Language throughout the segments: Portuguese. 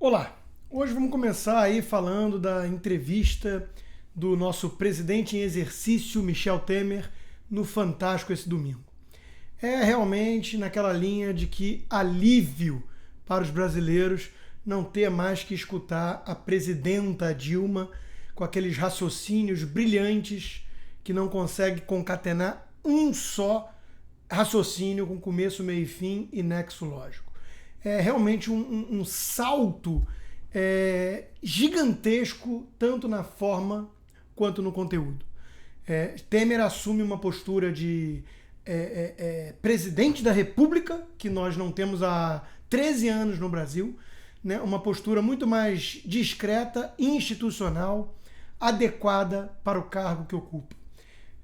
Olá, hoje vamos começar aí falando da entrevista do nosso presidente em exercício, Michel Temer, no Fantástico esse domingo. É realmente naquela linha de que alívio para os brasileiros não ter mais que escutar a presidenta Dilma com aqueles raciocínios brilhantes que não consegue concatenar um só raciocínio com começo, meio e fim e nexo lógico. É realmente um salto gigantesco, tanto na forma quanto no conteúdo. Temer assume uma postura de presidente da República, que nós não temos há 13 anos no Brasil, né? Uma postura muito mais discreta, institucional, adequada para o cargo que ocupa.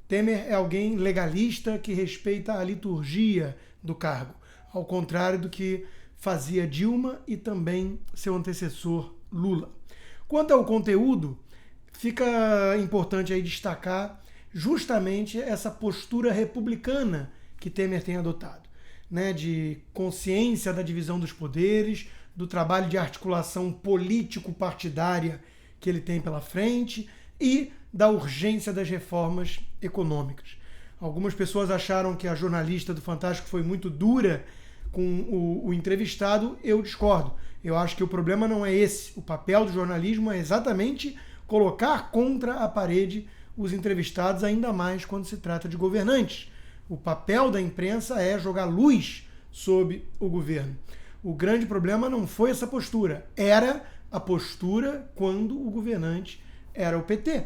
Temer é alguém legalista que respeita a liturgia do cargo, ao contrário do que fazia Dilma e também seu antecessor Lula. Quanto ao conteúdo, fica importante aí destacar justamente essa postura republicana que Temer tem adotado, né, de consciência da divisão dos poderes, do trabalho de articulação político-partidária que ele tem pela frente e da urgência das reformas econômicas. Algumas pessoas acharam que a jornalista do Fantástico foi muito dura com o entrevistado. Eu discordo. Eu acho que o problema não é esse. O papel do jornalismo é exatamente colocar contra a parede os entrevistados, ainda mais quando se trata de governantes. O papel da imprensa é jogar luz sobre o governo. O grande problema não foi essa postura. Era a postura quando o governante era o PT.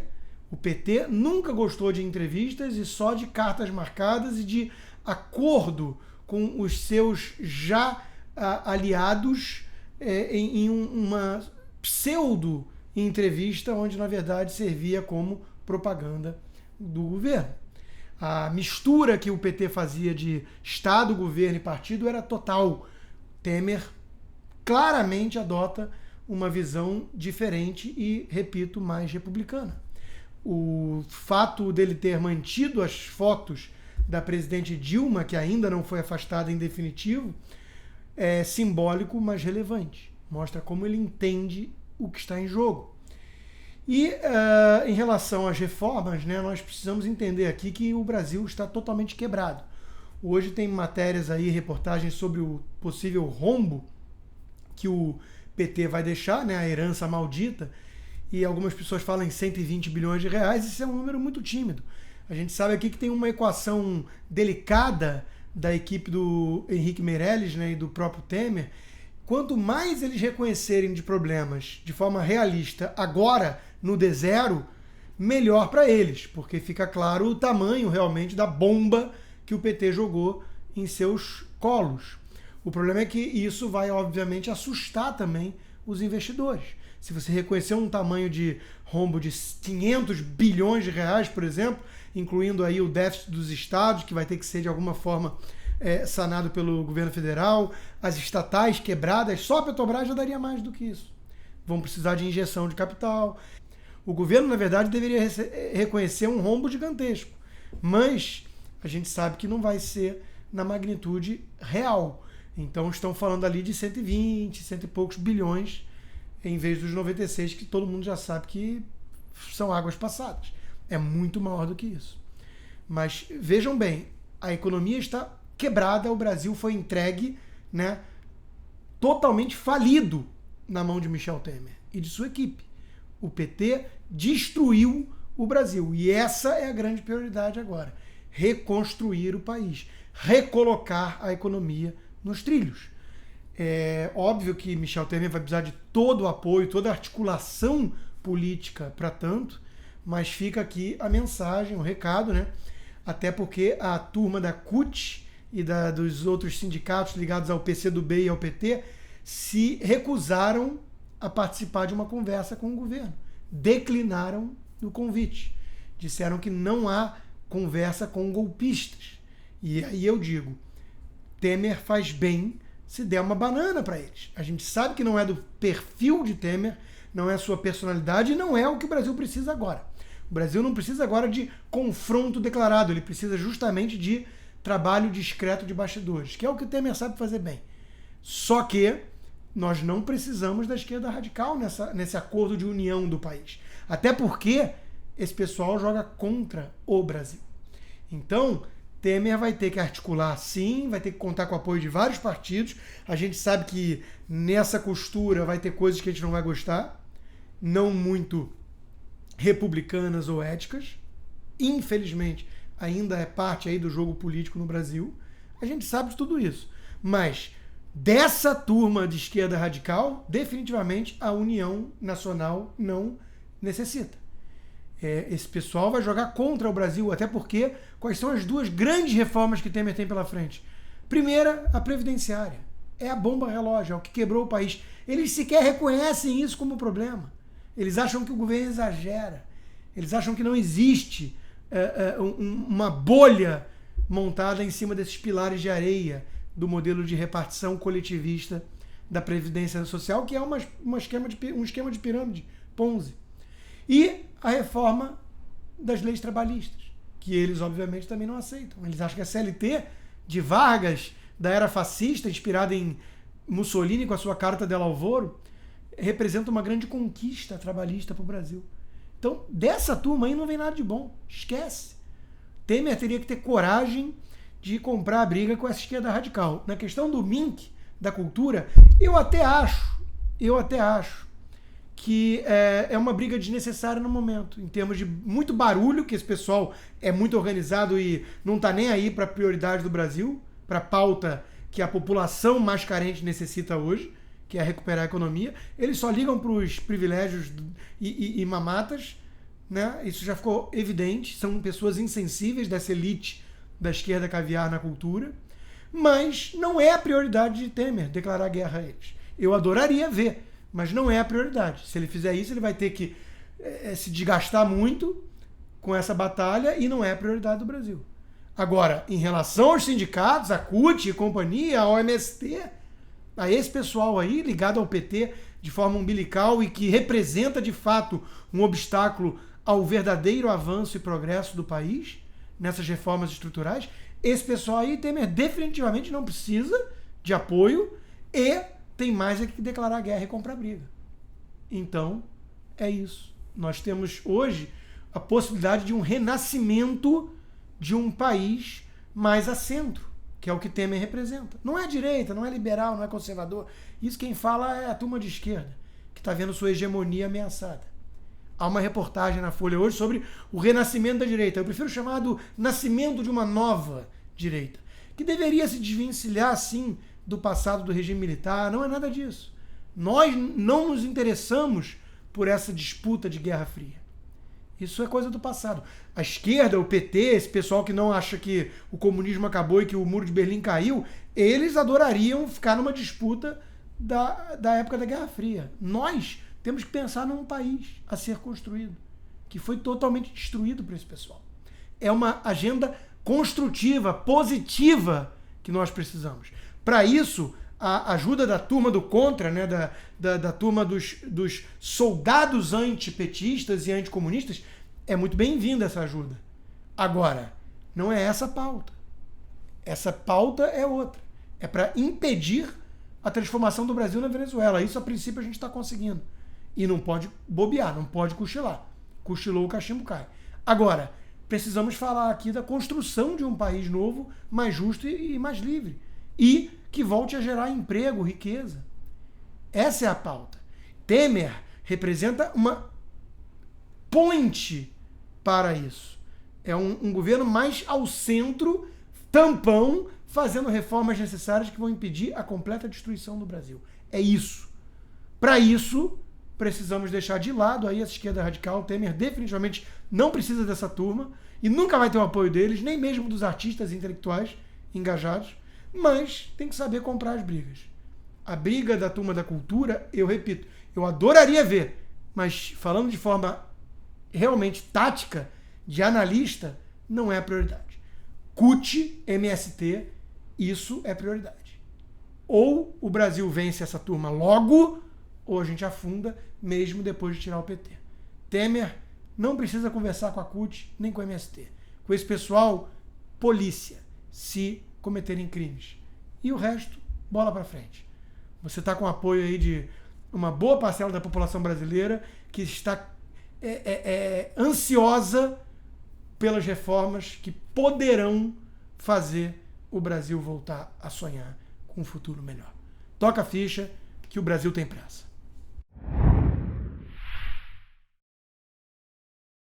O PT nunca gostou de entrevistas e só de cartas marcadas e de acordo com os seus já aliados em uma pseudo-entrevista onde, na verdade, servia como propaganda do governo. A mistura que o PT fazia de Estado, governo e partido era total. Temer claramente adota uma visão diferente e, repito, mais republicana. O fato dele ter mantido as fotos da presidente Dilma, que ainda não foi afastada em definitivo, é simbólico, mas relevante. Mostra como ele entende o que está em jogo. E em relação às reformas, né, nós precisamos entender aqui que o Brasil está totalmente quebrado. Hoje tem matérias aí, reportagens sobre o possível rombo que o PT vai deixar, né, a herança maldita, e algumas pessoas falam em 120 bilhões de reais. Isso é um número muito tímido. A gente sabe aqui que tem uma equação delicada da equipe do Henrique Meirelles, né, e do próprio Temer. Quanto mais eles reconhecerem de problemas de forma realista agora, no D0, melhor para eles, porque fica claro o tamanho realmente da bomba que o PT jogou em seus colos. O problema é que isso vai, obviamente, assustar também os investidores. Se você reconhecer um tamanho de rombo de 500 bilhões de reais, por exemplo, incluindo aí o déficit dos estados, que vai ter que ser de alguma forma sanado pelo governo federal, as estatais quebradas, só a Petrobras já daria mais do que isso. Vão precisar de injeção de capital. O governo, na verdade, deveria reconhecer um rombo gigantesco, mas a gente sabe que não vai ser na magnitude real. Então estão falando ali de 120, cento e poucos bilhões, em vez dos 96, que todo mundo já sabe que são águas passadas. É muito maior do que isso. Mas vejam bem, a economia está quebrada, o Brasil foi entregue, né, totalmente falido na mão de Michel Temer e de sua equipe. O PT destruiu o Brasil e essa é a grande prioridade agora. Reconstruir o país, recolocar a economia nos trilhos. É óbvio que Michel Temer vai precisar de todo o apoio, toda a articulação política para tanto, mas fica aqui a mensagem, o recado, né? Até porque a turma da CUT e dos outros sindicatos ligados ao PCdoB e ao PT se recusaram a participar de uma conversa com o governo. Declinaram o convite. Disseram que não há conversa com golpistas. E aí eu digo, Temer faz bem se der uma banana para eles. A gente sabe que não é do perfil de Temer, não é a sua personalidade e não é o que o Brasil precisa agora. O Brasil não precisa agora de confronto declarado, ele precisa justamente de trabalho discreto de bastidores, que é o que o Temer sabe fazer bem. Só que nós não precisamos da esquerda radical nesse acordo de união do país. Até porque esse pessoal joga contra o Brasil. Então, Temer vai ter que articular, sim, vai ter que contar com o apoio de vários partidos. A gente sabe que nessa costura vai ter coisas que a gente não vai gostar, não muito republicanas ou éticas. Infelizmente, ainda é parte aí do jogo político no Brasil. A gente sabe de tudo isso. Mas dessa turma de esquerda radical, definitivamente a União Nacional não necessita. Esse pessoal vai jogar contra o Brasil, até porque quais são as duas grandes reformas que Temer tem pela frente? Primeira, a previdenciária. É a bomba relógio, é o que quebrou o país. Eles sequer reconhecem isso como problema. Eles acham que o governo exagera. Eles acham que não existe uma bolha montada em cima desses pilares de areia do modelo de repartição coletivista da Previdência Social, que é um esquema de pirâmide, Ponzi. E a reforma das leis trabalhistas, que eles, obviamente, também não aceitam. Eles acham que a CLT de Vargas, da era fascista, inspirada em Mussolini com a sua Carta del Alvoro, representa uma grande conquista trabalhista para o Brasil. Então, dessa turma aí não vem nada de bom. Esquece. Temer teria que ter coragem de comprar a briga com essa esquerda radical. Na questão do MINC, da cultura, eu até acho que é uma briga desnecessária no momento, em termos de muito barulho, que esse pessoal é muito organizado e não está nem aí para a prioridade do Brasil, para a pauta que a população mais carente necessita hoje, que é recuperar a economia. Eles só ligam para os privilégios e mamatas, né? Isso já ficou evidente, são pessoas insensíveis dessa elite da esquerda caviar na cultura, mas não é a prioridade de Temer declarar guerra a eles. Eu adoraria ver, mas não é a prioridade. Se ele fizer isso, ele vai ter que se desgastar muito com essa batalha e não é a prioridade do Brasil. Agora, em relação aos sindicatos, a CUT e companhia, a OMST, a esse pessoal aí, ligado ao PT de forma umbilical e que representa de fato um obstáculo ao verdadeiro avanço e progresso do país, nessas reformas estruturais, esse pessoal aí, Temer definitivamente não precisa de apoio e tem mais é que declarar guerra e comprar briga. Então, é isso. Nós temos hoje a possibilidade de um renascimento de um país mais a centro, que é o que Temer representa. Não é direita, não é liberal, não é conservador. Isso quem fala é a turma de esquerda, que está vendo sua hegemonia ameaçada. Há uma reportagem na Folha hoje sobre o renascimento da direita. Eu prefiro chamar do nascimento de uma nova direita, que deveria se desvencilhar, assim, do passado do regime militar. Não é nada disso. Nós não nos interessamos por essa disputa de Guerra Fria. Isso é coisa do passado. A esquerda, o PT, esse pessoal que não acha que o comunismo acabou e que o Muro de Berlim caiu, eles adorariam ficar numa disputa da época da Guerra Fria. Nós temos que pensar num país a ser construído, que foi totalmente destruído por esse pessoal. É uma agenda construtiva, positiva, que nós precisamos. Para isso, a ajuda da turma do contra, né, da turma dos soldados antipetistas e anticomunistas, é muito bem-vinda essa ajuda. Agora, não é essa a pauta. Essa pauta é outra. É para impedir a transformação do Brasil na Venezuela. Isso, a princípio, a gente está conseguindo. E não pode bobear, não pode cochilar. Cochilou, o cachimbo cai. Agora, precisamos falar aqui da construção de um país novo, mais justo e mais livre. E que volte a gerar emprego, riqueza. Essa é a pauta. Temer representa uma ponte para isso. É um governo mais ao centro, tampão, fazendo reformas necessárias que vão impedir a completa destruição do Brasil. É isso. Para isso, precisamos deixar de lado aí essa esquerda radical. O Temer definitivamente não precisa dessa turma e nunca vai ter o apoio deles, nem mesmo dos artistas e intelectuais engajados, mas tem que saber comprar as brigas. A briga da turma da cultura, eu repito, eu adoraria ver, mas falando de forma realmente tática, de analista, não é a prioridade. CUT, MST, isso é prioridade. Ou o Brasil vence essa turma logo, ou a gente afunda, mesmo depois de tirar o PT. Temer não precisa conversar com a CUT, nem com a MST. Com esse pessoal, polícia, se cometerem crimes. E o resto, bola para frente. Você está com o apoio aí de uma boa parcela da população brasileira que está ansiosa pelas reformas que poderão fazer o Brasil voltar a sonhar com um futuro melhor. Toca a ficha que o Brasil tem pressa.